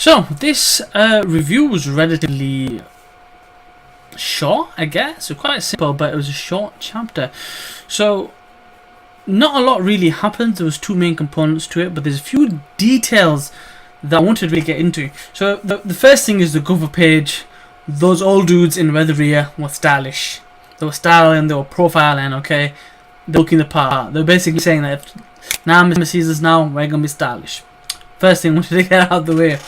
So this review was relatively short, I guess. So quite simple, but it was a short chapter. So not a lot really happens. There was two main components to it, but there's a few details that I wanted to really get into. So the first thing is the cover page. Those old dudes in Weatheria were stylish. They were styling, they were profiling, okay? They're looking the part. They're basically saying that if now Mr. Caesar's now, we're going to be stylish. First thing I wanted to get out of the way.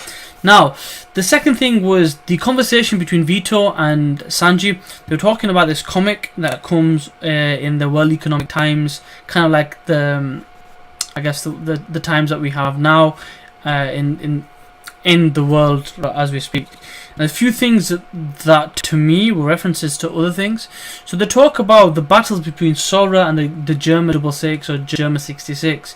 Now, the second thing was the conversation between Vito and Sanji. They were talking about this comic that comes in the World Economic Times, kind of like the, I guess the times that we have now in the world as we speak. And a few things that to me were references to other things. So they talk about the battles between Sora and the Germa 66 or Germa 66.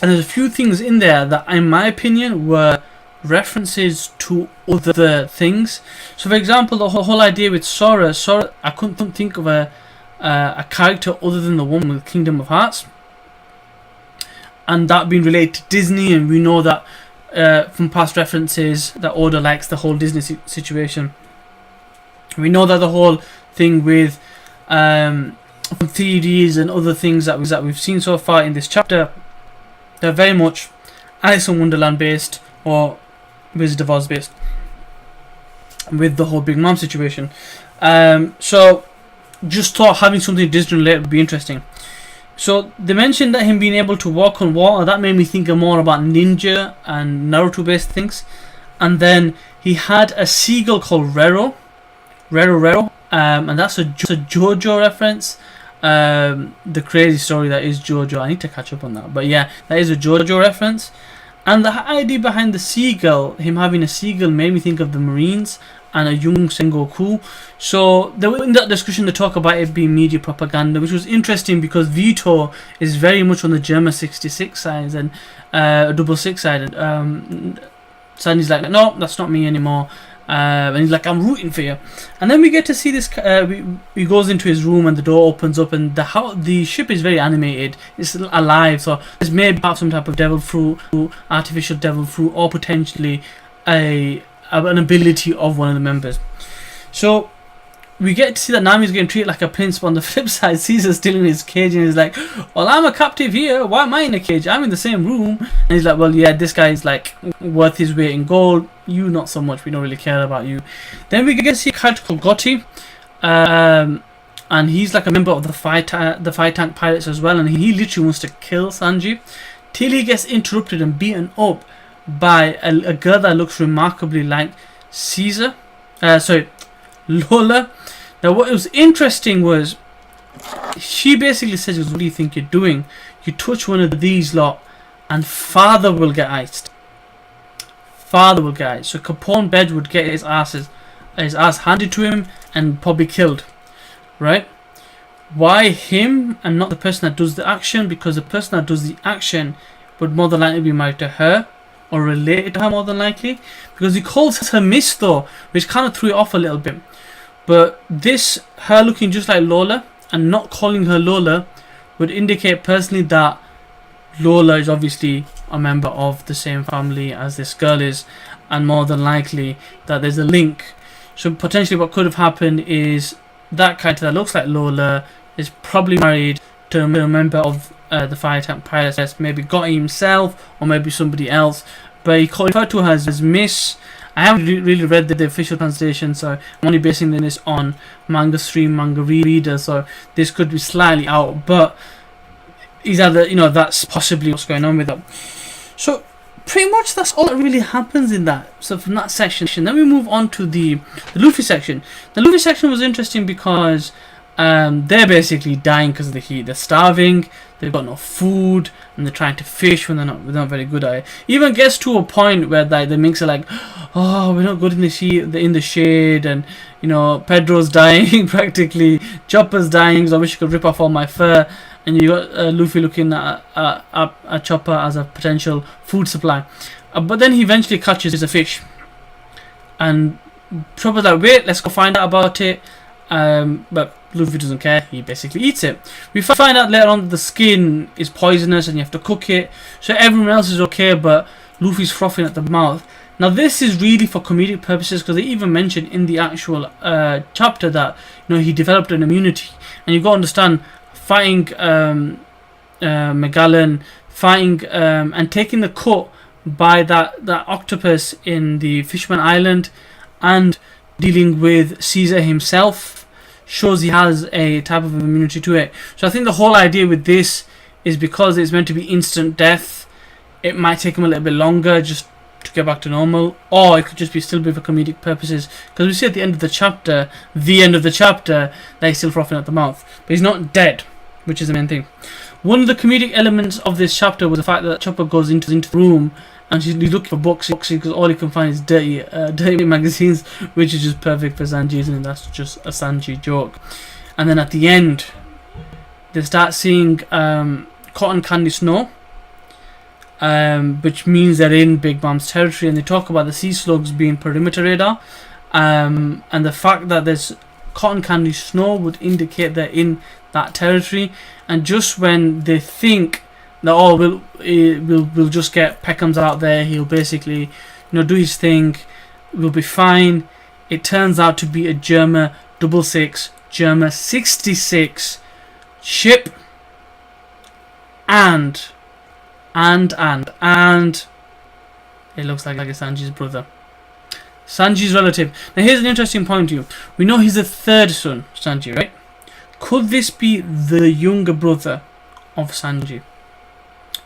And there's a few things in there that, in my opinion, were references to other things. So, for example, the whole idea with Sora, I couldn't think of a character other than the one with Kingdom of Hearts, and that being related to Disney. And we know that from past references that Oda likes the whole Disney situation. We know that the whole thing with 3Ds and other things that we've seen so far in this chapter, they're very much Alice in Wonderland based or Wizard of Oz based with the whole Big Mom situation. So just thought having something Disney related would be interesting. So they mentioned that him being able to walk on water, that made me think more about ninja and Naruto based things. And then he had a seagull called Rero, and that's a JoJo reference. The crazy story that is JoJo. I need to catch up on that, but yeah, that is a JoJo reference. And the idea behind the seagull, him having a seagull, made me think of the Marines and a young Sengoku. So in that discussion they talk about it being media propaganda, which was interesting because Vito is very much on the Germa 66 side and 66 side. Sandy's like, no, that's not me anymore. And he's like, I'm rooting for you. And then we get to see this. He goes into his room and the door opens up, and the ship is very animated. It's alive, so there's maybe some type of devil fruit, artificial devil fruit, or potentially an ability of one of the members. So we get to see that Nami's getting treated like a prince, but on the flip side, Caesar's still in his cage, and he's like, well, I'm a captive here, why am I in a cage? I'm in the same room. And he's like, well, yeah, this guy's like worth his weight in gold, you not so much, we don't really care about you. Then we get to see a character called Gotti, and he's like a member of the fight tank pilots as well, and he literally wants to kill Sanji, till he gets interrupted and beaten up by a girl that looks remarkably like Lola. Now what was interesting was she basically says, what do you think you're doing? You touch one of these lot and father will get iced. So Capone Bed would get his ass handed to him and probably killed. Right? Why him and not the person that does the action? Because the person that does the action would more than likely be married to her or related to her more than likely. Because he calls her Miss though, which kind of threw it off a little bit. But this, her looking just like Lola and not calling her Lola, would indicate personally that Lola is obviously a member of the same family as this girl is, and more than likely that there's a link. So potentially what could have happened is that character that looks like Lola is probably married to a member of the Fire Tank Pirates, maybe Gotti himself or maybe somebody else, but he referred to her as Miss. I haven't really read the official translation, so I'm only basing this on Manga Stream, Manga Reader, so this could be slightly out, but he's either, that's possibly what's going on with them. So pretty much that's all that really happens in that. So from that section, then we move on to the Luffy section. The Luffy section was interesting because they're basically dying because of the heat. They're starving, they've got no food, and they're trying to fish when they're not very good at it. Even gets to a point where the minks are like, oh, we're not good in the shade, and Pedro's dying practically, Chopper's dying, so I wish I could rip off all my fur. And you got Luffy looking at Chopper as a potential food supply, but then he eventually catches a fish, and Chopper's like, wait, let's go find out about it. But Luffy doesn't care, he basically eats it. We find out later on that the skin is poisonous and you have to cook it, so everyone else is okay, but Luffy's frothing at the mouth. Now this is really for comedic purposes, because they even mentioned in the actual chapter that he developed an immunity, and you've got to understand, fighting Magellan, fighting and taking the cut by that octopus in the Fishman Island, and dealing with Caesar himself, shows he has a type of immunity to it. So I think the whole idea with this is, because it's meant to be instant death, it might take him a little bit longer just to get back to normal, or it could just be still be for comedic purposes, because we see at the end of the chapter that he's still frothing at the mouth, but he's not dead, which is the main thing. One of the comedic elements of this chapter was the fact that Chopper goes into the room and he's looking for books, because all he can find is dirty magazines, which is just perfect for Sanji, and that's just a Sanji joke. And then at the end, they start seeing cotton candy snow, which means they're in Big Mom's territory, and they talk about the sea slugs being perimeter radar, and the fact that there's cotton candy snow would indicate they're in that territory. And just when they think that we'll just get Peckham's out there, he'll basically do his thing, we'll be fine, it turns out to be a Germa 66, Germa 66 ship, and it looks like a Sanji's brother, Sanji's relative. Now here's an interesting point to you. We know he's the third son, Sanji, right? Could this be the younger brother of Sanji?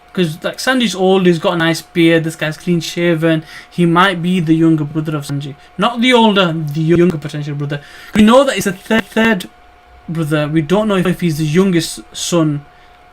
Because like Sanji's old, he's got a nice beard, this guy's clean shaven. He might be the younger brother of Sanji, not the older, the younger potential brother. We know that it's a third brother. We don't know if he's the youngest son.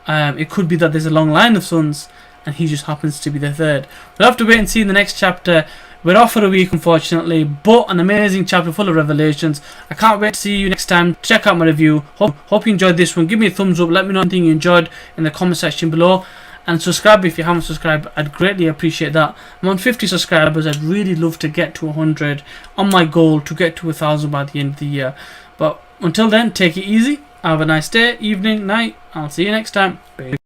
It could be that there's a long line of sons, and he just happens to be the third. We'll have to wait and see in the next chapter. We're off for a week, unfortunately, but an amazing chapter full of revelations. I can't wait to see you next time. Check out my review. Hope you enjoyed this one. Give me a thumbs up. Let me know anything you enjoyed in the comment section below. And subscribe if you haven't subscribed. I'd greatly appreciate that. I'm on 50 subscribers. I'd really love to get to 100 on my goal to get to 1,000 by the end of the year. But until then, take it easy. Have a nice day, evening, night. I'll see you next time. Bye.